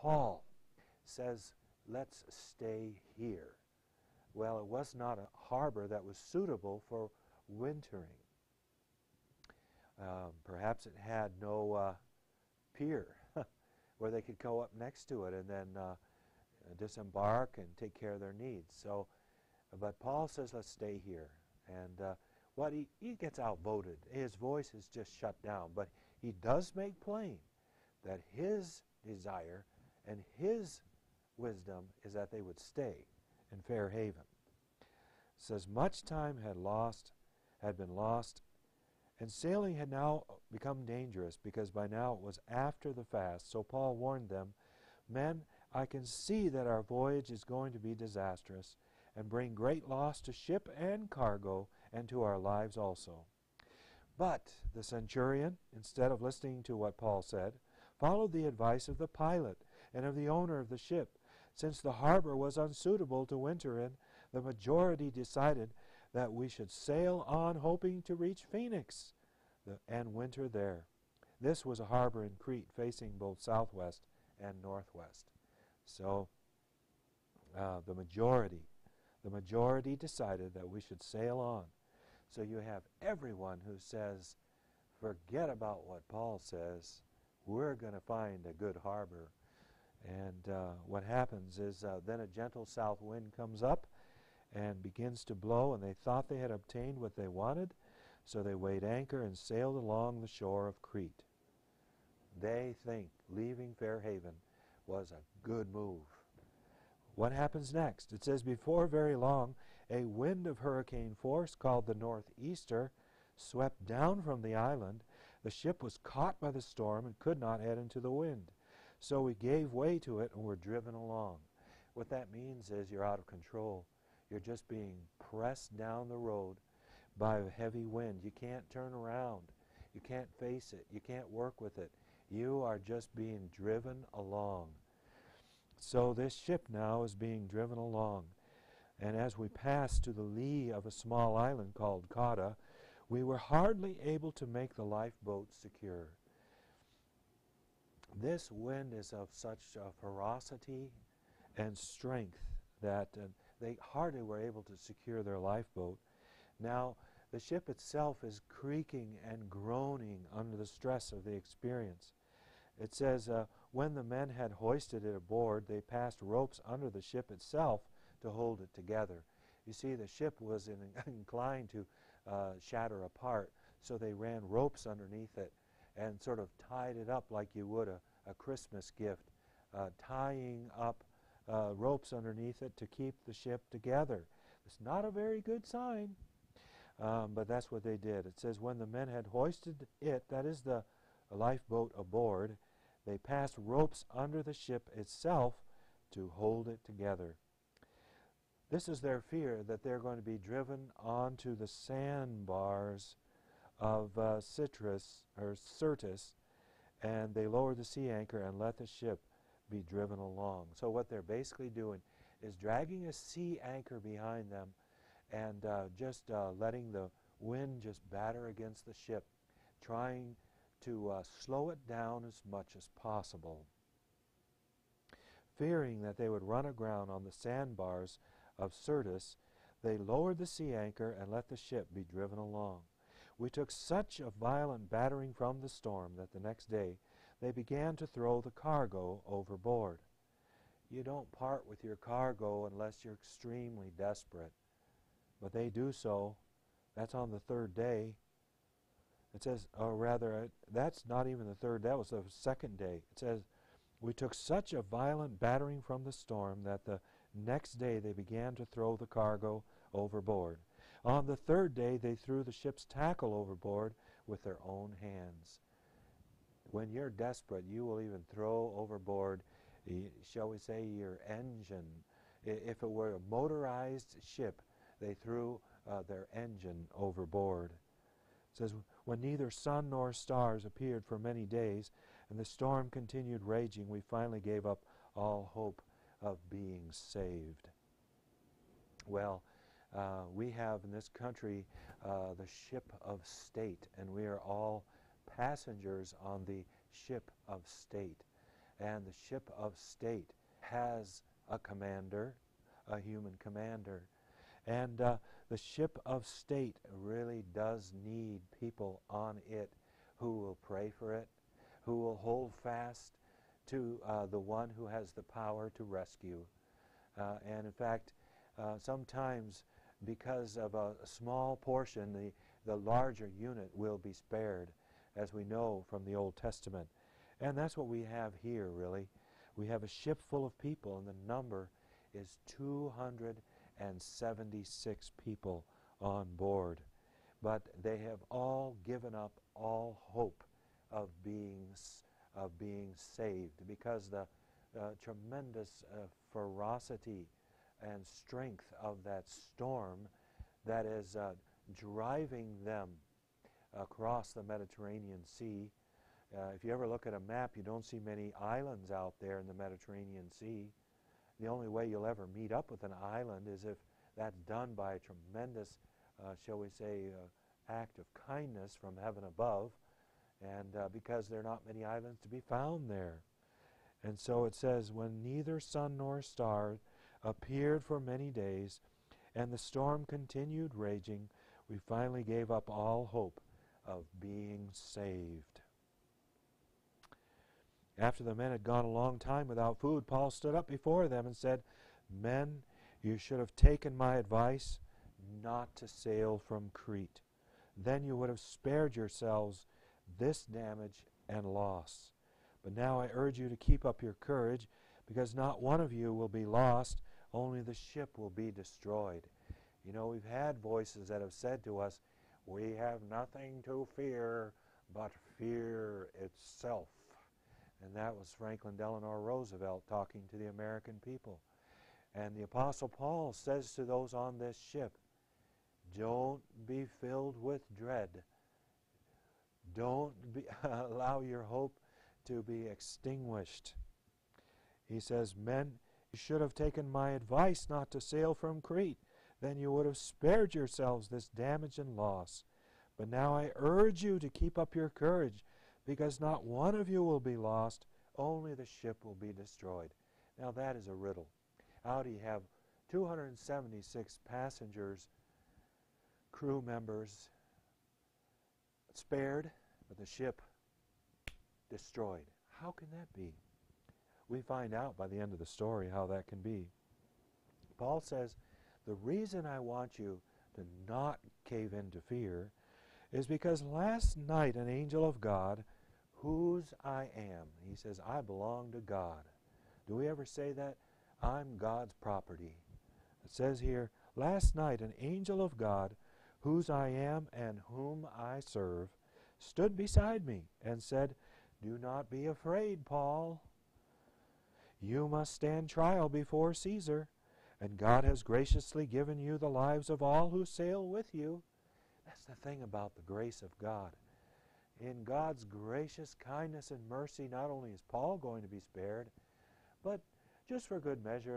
Paul says, let's stay here. Well, it was not a harbor that was suitable for wintering. Perhaps it had no pier where they could go up next to it and then disembark and take care of their needs. So, but Paul says, let's stay here. And he gets outvoted. His voice is just shut down. But he does make plain that his desire and his wisdom is that they would stay in Fair Haven. It says, much time had been lost, and sailing had now become dangerous, because by now it was after the fast. So Paul warned them, men, I can see that our voyage is going to be disastrous and bring great loss to ship and cargo and to our lives also. But the centurion, instead of listening to what Paul said, followed the advice of the pilot and of the owner of the ship. Since the harbor was unsuitable to winter in, the majority decided that we should sail on, hoping to reach Phoenix and winter there. This was a harbor in Crete facing both southwest and northwest. So the majority decided that we should sail on. So you have everyone who says, forget about what Paul says, we're going to find a good harbor. And what happens is then a gentle south wind comes up and begins to blow, and they thought they had obtained what they wanted, so they weighed anchor and sailed along the shore of Crete. They think leaving Fair Haven was a good move. What happens next? It says, before very long, a wind of hurricane force called the northeaster swept down from the island. The ship was caught by the storm and could not head into the wind. So we gave way to it and were driven along. What that means is you're out of control. You're just being pressed down the road by a heavy wind. You can't turn around. You can't face it. You can't work with it. You are just being driven along. So this ship now is being driven along. And as we passed to the lee of a small island called Cauda, we were hardly able to make the lifeboat secure. This wind is of such ferocity and strength that they hardly were able to secure their lifeboat. Now, the ship itself is creaking and groaning under the stress of the experience. It says, when the men had hoisted it aboard, they passed ropes under the ship itself to hold it together. You see, the ship was inclined to shatter apart, so they ran ropes underneath it and sort of tied it up like you would a Christmas gift, tying up ropes underneath it to keep the ship together. It's not a very good sign, but that's what they did. It says, when the men had hoisted it, that is the lifeboat, aboard, they passed ropes under the ship itself to hold it together. This is their fear, that they're going to be driven onto the sandbars of Syrtis, and they lowered the sea anchor and let the ship be driven along. So what they're basically doing is dragging a sea anchor behind them and just letting the wind just batter against the ship, trying to slow it down as much as possible. Fearing that they would run aground on the sandbars of Syrtis, they lowered the sea anchor and let the ship be driven along. We took such a violent battering from the storm that the next day they began to throw the cargo overboard. You don't part with your cargo unless you're extremely desperate. But they do so. That's on the third day. It says, or rather, that's not even the third, that was the second day. It says, we took such a violent battering from the storm that the next day they began to throw the cargo overboard. On the third day they threw the ship's tackle overboard with their own hands. When you're desperate, you will even throw overboard, shall we say, your engine. If it were a motorized ship, they threw their engine overboard. It says, when neither sun nor stars appeared for many days, and the storm continued raging, we finally gave up all hope of being saved. Well, we have in this country the ship of state, and we are all passengers on the ship of state. And the ship of state has a commander, a human commander. And the ship of state really does need people on it who will pray for it, who will hold fast to the one who has the power to rescue. And in fact, sometimes because of a small portion, the larger unit will be spared, as we know from the Old Testament. And that's what we have here, really. We have a ship full of people, and the number is 276 people on board. But they have all given up all hope of being saved, because the tremendous ferocity and strength of that storm that is driving them across the Mediterranean Sea. If you ever look at a map, you don't see many islands out there in the Mediterranean Sea. The only way you'll ever meet up with an island is if that's done by a tremendous, shall we say, act of kindness from heaven above, and because there are not many islands to be found there. And so it says, when neither sun nor stars appeared for many days, and the storm continued raging, we finally gave up all hope of being saved. After the men had gone a long time without food, Paul stood up before them and said, "Men, you should have taken my advice not to sail from Crete. Then you would have spared yourselves this damage and loss. But now I urge you to keep up your courage, because not one of you will be lost, only the ship will be destroyed." You know, we've had voices that have said to us, "We have nothing to fear but fear itself." And that was Franklin Delano Roosevelt talking to the American people. And the Apostle Paul says to those on this ship, don't be filled with dread. Don't allow your hope to be extinguished. He says, "Men, you should have taken my advice not to sail from Crete. Then you would have spared yourselves this damage and loss. But now I urge you to keep up your courage, because not one of you will be lost, only the ship will be destroyed." Now that is a riddle. How do you have 276 passengers, crew members, spared, but the ship destroyed? How can that be? We find out by the end of the story how that can be. Paul says, the reason I want you to not cave into fear is because last night an angel of God, whose I am, he says, I belong to God. Do we ever say that? I'm God's property. It says here, last night an angel of God, whose I am and whom I serve, stood beside me and said, "Do not be afraid, Paul. You must stand trial before Caesar, and God has graciously given you the lives of all who sail with you." That's the thing about the grace of God. In God's gracious kindness and mercy, not only is Paul going to be spared, but just for good measure,